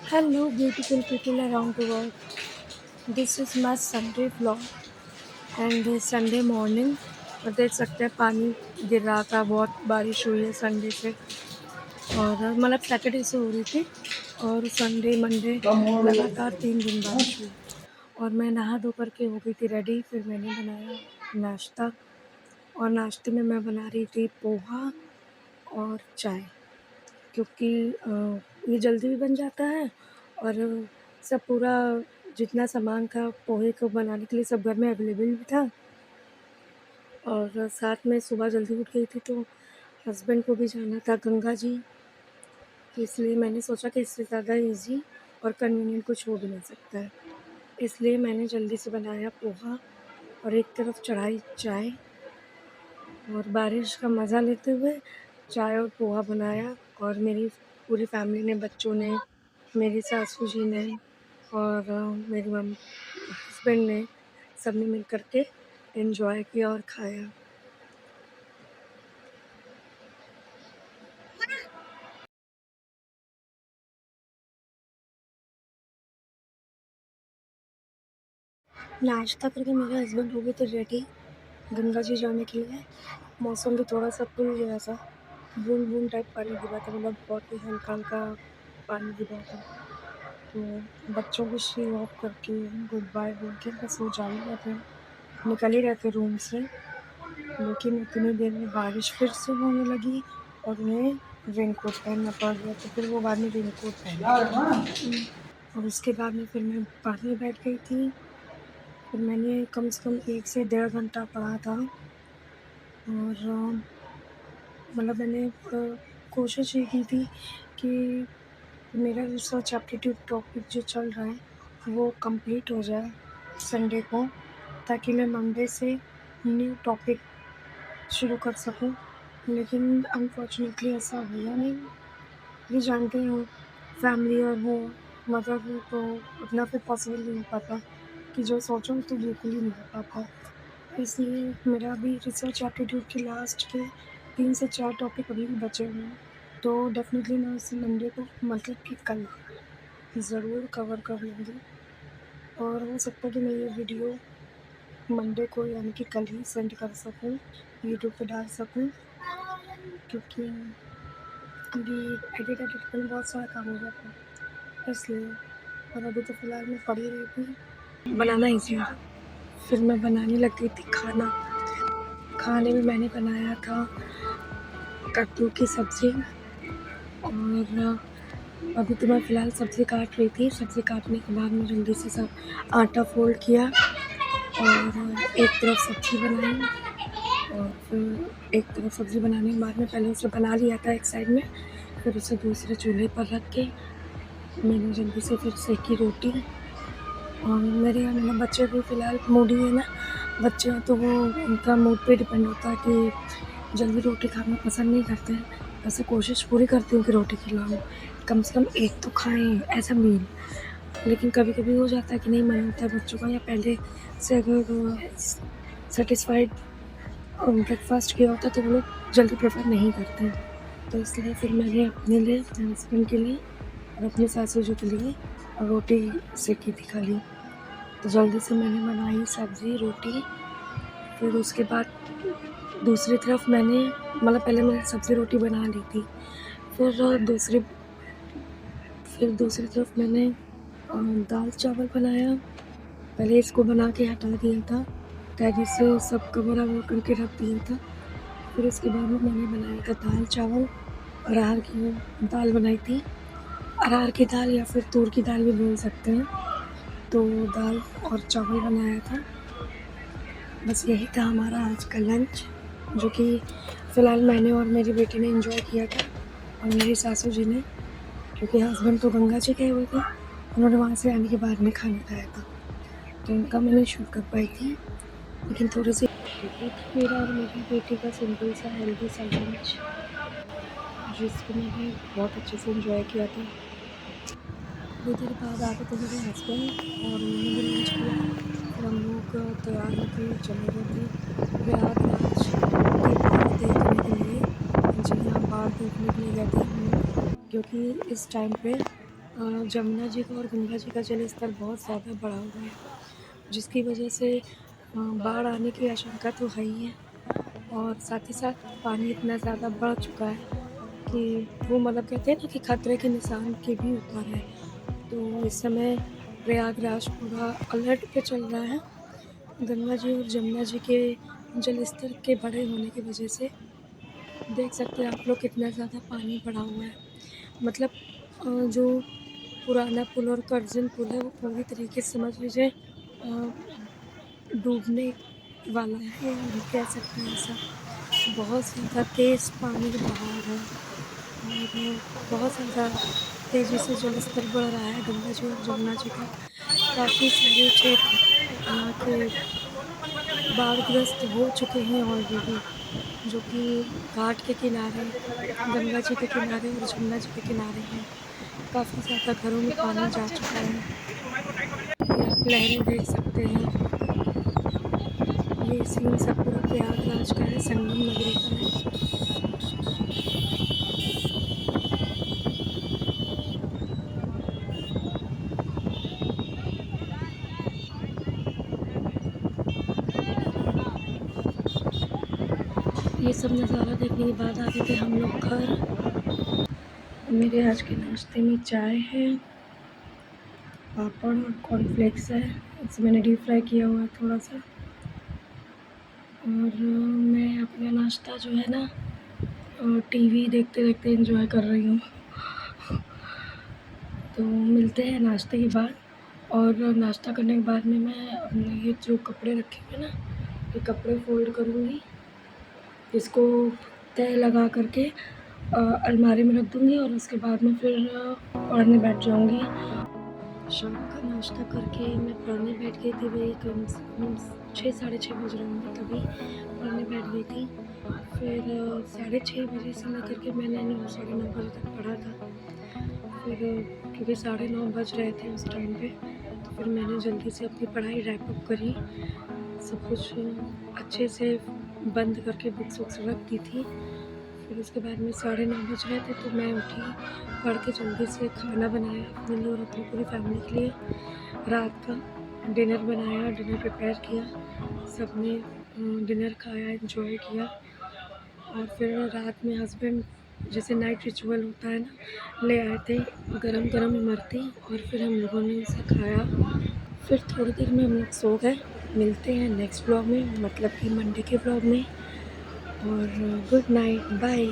Hello, beautiful people around the world. This is my Sunday vlog and this Sunday morning और देख सकते हैं पानी गिर रहा था, बहुत बारिश हुई है संडे से और मतलब सैटरडे से हो रही थी और संडे मंडे लगातार 3 दिन बारिश हुई और मैं नहा धो करके हो गई थी रेडी। फिर मैंने बनाया नाश्ता और नाश्ते में मैं बना रही थी पोहा और चाय, क्योंकि ये जल्दी भी बन जाता है और सब पूरा जितना सामान था पोहे को बनाने के लिए सब घर में अवेलेबल भी था और साथ में सुबह जल्दी उठ गई थी तो हस्बैंड को भी जाना था गंगा जी, इसलिए मैंने सोचा कि इससे ज़्यादा इजी और कन्वीनियंट कुछ हो भी नहीं सकता है। इसलिए मैंने जल्दी से बनाया पोहा और एक तरफ चढ़ाई चाय और बारिश का मज़ा लेते हुए चाय और पोहा बनाया और मेरी पूरी फैमिली ने, बच्चों ने, मेरी सासू जी ने और मेरी हस्बैंड ने, सबने मिल कर के एंजॉय किया और खाया। नाश्ता करके मेरे हस्बैंड हो गए थे रेडी गंगा जी जाने के लिए। मौसम भी थोड़ा सा खुल गया था, बूंद बूंद टाइप पानी गिरा था, मतलब बहुत ही हल्का हल्का पानी गिरा था। तो बच्चों को शी ऑफ करके गुड बाय बोल के बस वो जा ही रहे थे, निकल ही रहे थे रूम से, लेकिन उतनी देर में बारिश फिर से होने लगी और उन्हें रेनकोट पहनना पड़ गया। तो फिर वो बाद में रेनकोट पहना और उसके बाद में फिर मैं पढ़ने बैठ गई थी। फिर मैंने कम से कम 1 से 1.5 घंटा पढ़ा था और मतलब मैंने कोशिश ये की थी कि मेरा रिसर्च एप्टीट्यूड टॉपिक जो चल रहा है वो कंप्लीट हो जाए संडे को, ताकि मैं मंडे से न्यू टॉपिक शुरू कर सकूं। लेकिन अनफॉर्चुनेटली ऐसा हुआ नहीं। ये जानते हो फैमिली और वो मदर हो तो उतना फिर पॉसिबल नहीं हो पाता कि जो सोचो तो बिल्कुल ही नहीं हो पाता। इसलिए मेरा अभी रिसर्च एप्टीट्यूड के लास्ट के 3 से 4 टॉपिक अभी भी बचे हुए हैं, तो डेफिनेटली मैं उसे मंडे को मतलब कि कल ज़रूर कवर कर लूँगी और हो सकता है कि मैं ये वीडियो मंडे को यानी कि कल ही सेंड कर सकूँ, यूट्यूब पे डाल सकूँ, क्योंकि अभी एडिट करने में बहुत सारा काम हो जाता है इसलिए। और अभी तो फ़िलहाल मैं पढ़ ही रही थी, बनाना ईज़ी है। फिर मैं बनाने लग गई थी खाना। खाने में मैंने बनाया था कद्दू की सब्ज़ी और अभी तो मैं फ़िलहाल सब्ज़ी काट रही थी। सब्ज़ी काटने के बाद मैं जल्दी से सब आटा फ़ोल्ड किया और एक तरफ सब्ज़ी बनाई और फिर एक तरफ सब्ज़ी बनाने के बाद में पहले उसे बना लिया था एक साइड में, फिर उसे दूसरे चूल्हे पर रख के मैंने जल्दी से फिर सेकी रोटी। और मेरे यहाँ मतलब बच्चे भी फ़िलहाल मूडी है ना, बच्चे हैं तो वो उनका मूड पे डिपेंड होता है कि जल्दी रोटी खाना पसंद नहीं करते हैं। वैसे कोशिश पूरी करती हूँ कि रोटी खिलाऊँ, कम से कम एक तो खाएँ एज़ अ मील। लेकिन कभी-कभी हो जाता है कि नहीं मन होता है बच्चों का, या पहले से अगर सैटिस्फाइड ब्रेकफ़ास्ट किया होता तो वो लोग जल्दी प्रेफ़र नहीं करते हैं। तो इसलिए फिर मैंने अपने लिए, अपने हस्बैंड के लिए और अपने सासू जी के लिए रोटी सेकी थी खाली। तो जल्दी से मैंने बनाई सब्ज़ी, रोटी। फिर उसके बाद दूसरी तरफ मैंने मतलब पहले मैंने सब्ज़ी रोटी बना ली थी। दूसरी तरफ मैंने दाल चावल बनाया। पहले इसको बना के हटा दिया था, कैरी से सब कवर-ववर करके रख दिया था। फिर उसके बाद में मैंने बनाया था दाल चावल, अरहर की दाल बनाई थी। अरहर की दाल या फिर तूर की दाल भी बोल सकते हैं। तो दाल और चावल बनाया था। बस यही था हमारा आज का लंच, जो कि फ़िलहाल मैंने और मेरी बेटी ने एंजॉय किया था और मेरी सासू जी ने, क्योंकि हस्बैंड तो गंगा जी गए हुए थे, उन्होंने वहाँ से आने के बाद में खाना खाया था, तो उनका मैं नहीं शूट कर पाई थी। लेकिन थोड़ी-सी मेरा और मेरी बेटी का सिंपल सा हेल्दी सा लंच, जिसको मैंने बहुत अच्छे से एंजॉय किया था। थोड़ी देर बाद आ गए थे मेरे हस्बैंड और उन्होंने भी लंच किया। फिर हम लोग तैयार होके चले गए थे प्रयागराज दीपावली देखने के लिए। जी हाँ, बाढ़ देखने के लिए गए थे हम लोग, क्योंकि इस टाइम पे जमुना जी का और गंगा जी का जल स्तर बहुत ज़्यादा बढ़ा हुआ है, जिसकी वजह से बाढ़ आने की आशंका तो है ही है। और साथ ही साथ पानी इतना ज़्यादा बढ़ चुका है कि वो मतलब कहते हैं ना कि खतरे के निशान के भी ऊपर है। तो इस समय प्रयागराज पूरा अलर्ट पे चल रहा है। गंगा जी और जमुना जी के जल स्तर के बढ़े होने की वजह से देख सकते हैं आप लोग कितना ज़्यादा पानी बढ़ा हुआ है। मतलब जो पुराना पुल और करजन पुल है वो पूरी तरीके से समझ लीजिए डूबने वाला है, हम कह सकते हैं ऐसा। बहुत ज़्यादा तेज़ पानी का बहाव है और बहुत ज़्यादा तेज़ी से जल स्तर बढ़ रहा है गंगा जी और जमुना जी का। काफ़ी सारे क्षेत्र यहाँ के बाढ़ग्रस्त हो चुके हैं ऑलरेडी, जो कि घाट के किनारे, गंगा जी के किनारे और जमुना जी के किनारे हैं। काफ़ी ज़्यादा घरों में पानी जा चुका है। ये आप लहरें देख सकते हैं। ये सीन सब पूरा प्रयागराज का है, संगम नगरी का है। ये सब नज़ारा देखने के बाद आ गए थे हम लोग घर। मेरे आज के नाश्ते में चाय है, पापड़ और कॉर्नफ्लेक्स है। इसे मैंने डीप फ्राई किया हुआ है थोड़ा सा। और मैं अपना नाश्ता जो है ना टीवी देखते देखते एंजॉय कर रही हूँ। तो मिलते हैं नाश्ते के बाद। और नाश्ता करने के बाद में मैं अपने ये जो कपड़े रखे हुए हैं ना, ये कपड़े फ़ोल्ड करूँगी, इसको तह लगा करके अलमारी में रख दूँगी और उसके बाद में फिर पढ़ने बैठ जाऊँगी। शाम का नाश्ता करके मैं पढ़ने बैठ गई थी, वही कम से कम 6 साढ़े 6 बज रहे होंगे तभी पढ़ने बैठ गई थी। फिर साढ़े 6 बजे से लेकर के मैंने 9 साढ़े 9 बजे तक पढ़ा था। फिर क्योंकि 9:30 बज रहे थे उस टाइम पे, तो फिर मैंने जल्दी से अपनी पढ़ाई रैप अप करी। सब कुछ अच्छे से बंद करके बुक्स वुक्स रख दी थी। फिर उसके बाद में 9:30 बज रहे थे तो मैं उठी, पढ़ के जल्दी से खाना बनाया अपने लिए और अपनी पूरी फैमिली के लिए। रात का डिनर बनाया, डिनर प्रिपेयर किया, सबने डिनर खाया, एंजॉय किया। और फिर रात में हस्बैंड जैसे नाइट रिचुअल होता है ना, ले आए थे गरम गरम इमरती और फिर हम लोगों ने उसे खाया। फिर थोड़ी देर में हम लोग सो गए। मिलते हैं नेक्स्ट व्लॉग में, मतलब कि मंडे के व्लॉग में। और गुड नाइट, बाय।